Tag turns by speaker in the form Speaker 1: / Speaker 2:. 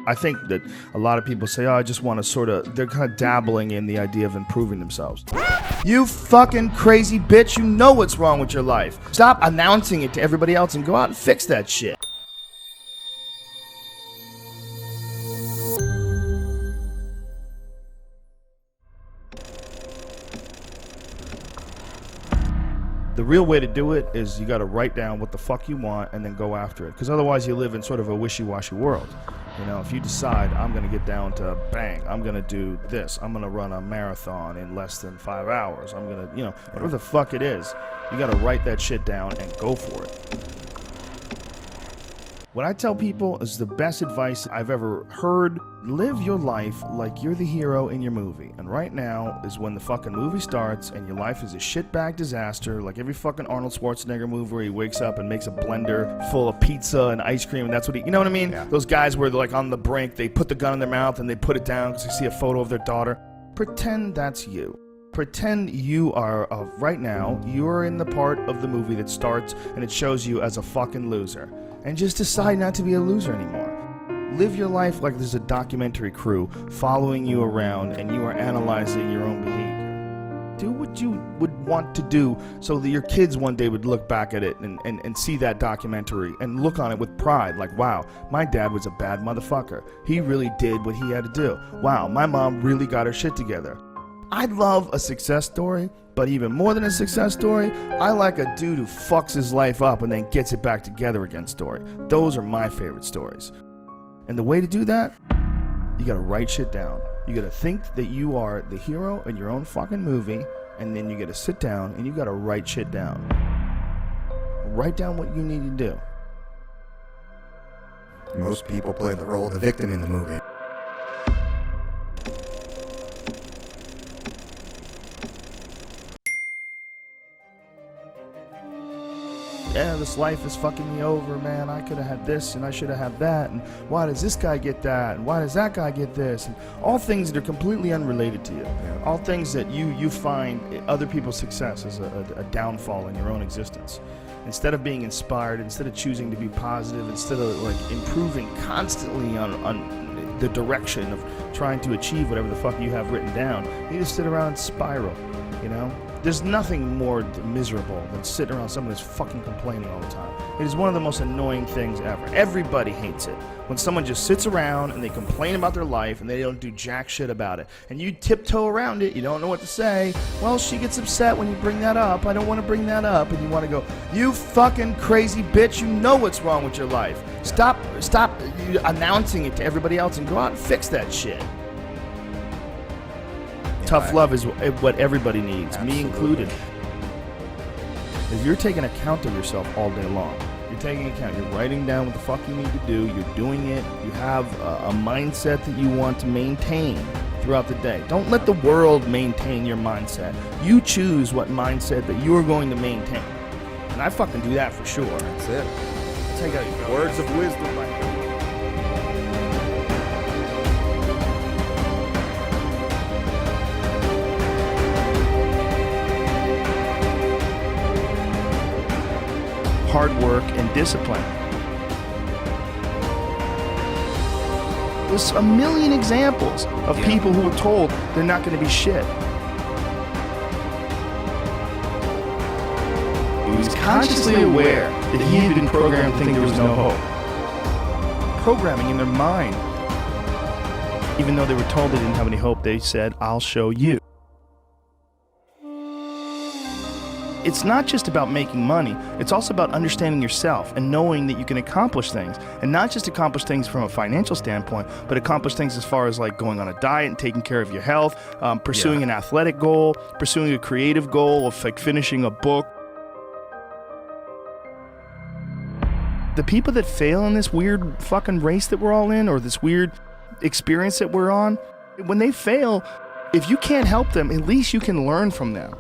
Speaker 1: I think that a lot of people say, oh, I just want to sort of, they're kind of dabbling in the idea of improving themselves. You fucking crazy bitch, you know what's wrong with your life. Stop announcing it to everybody else and go out and fix that shit. The real way to do it is you got to write down what the fuck you want and then go after it. Because otherwise you live in sort of a wishy-washy world. You know, if you decide I'm going to get down to bang, I'm going to do this, I'm going to run a marathon in less than 5 hours, I'm going to, you know, whatever the fuck it is, you got to write that shit down and go for it. What I tell people is the best advice I've ever heard. Live your life like you're the hero in your movie. And right now is when the fucking movie starts and your life is a shitbag disaster, like every fucking Arnold Schwarzenegger movie where he wakes up and makes a blender full of pizza and ice cream and that's what he, you know what I mean? Yeah. Those guys where they're like on the brink, they put the gun in their mouth and they put it down because they see a photo of their daughter. Pretend that's you. Pretend you are, right now, you're in the part of the movie that starts and it shows you as a fucking loser. And just decide not to be a loser anymore. Live your life like there's a documentary crew following you around and you are analyzing your own behavior. Do what you would want to do so that your kids one day would look back at it and see that documentary and look on it with pride. Like, wow, my dad was a bad motherfucker. He really did what he had to do. Wow, my mom really got her shit together. I love a success story, but even more than a success story, I like a dude who fucks his life up and then gets it back together again story. Those are my favorite stories. And the way to do that, you gotta write shit down. You gotta think that you are the hero in your own fucking movie, and then you gotta sit down and you gotta write shit down. Write down what you need to do.
Speaker 2: Most people play the role of the victim in the movie.
Speaker 1: Yeah, this life is fucking me over, man. I could have had this and I should have had that, and why does this guy get that, and why does that guy get this, and all things that are completely unrelated to you. Yeah. All things that you find other people's success as a downfall in your own existence. Instead of being inspired, instead of choosing to be positive, instead of like improving constantly on the direction of trying to achieve whatever the fuck you have written down, you just sit around and spiral, you know? There's nothing more miserable than sitting around someone who's fucking complaining all the time. It is one of the most annoying things ever. Everybody hates it. When someone just sits around and they complain about their life and they don't do jack shit about it. And you tiptoe around it, you don't know what to say. Well, she gets upset when you bring that up. I don't want to bring that up. And you want to go, you fucking crazy bitch, you know what's wrong with your life. Stop announcing it to everybody else and go out and fix that shit. Tough love is what everybody needs, absolutely. Me included. If you're taking account of yourself all day long, you're taking account, you're writing down what the fuck you need to do, you're doing it, you have a mindset that you want to maintain throughout the day. Don't let the world maintain your mindset. You choose what mindset that you are going to maintain. And I fucking do that for sure.
Speaker 2: That's it.
Speaker 1: Take out words of wisdom right here. Hard work and discipline. There's a million examples of people who were told they're not going to be shit. He was consciously aware that he had been programmed to think there was no hope. Programming in their mind. Even though they were told they didn't have any hope, they said, I'll show you. It's not just about making money, it's also about understanding yourself and knowing that you can accomplish things. And not just accomplish things from a financial standpoint, but accomplish things as far as like going on a diet and taking care of your health, pursuing an athletic goal, pursuing a creative goal of like finishing a book. The people that fail in this weird fucking race that we're all in, or this weird experience that we're on, when they fail, if you can't help them, at least you can learn from them.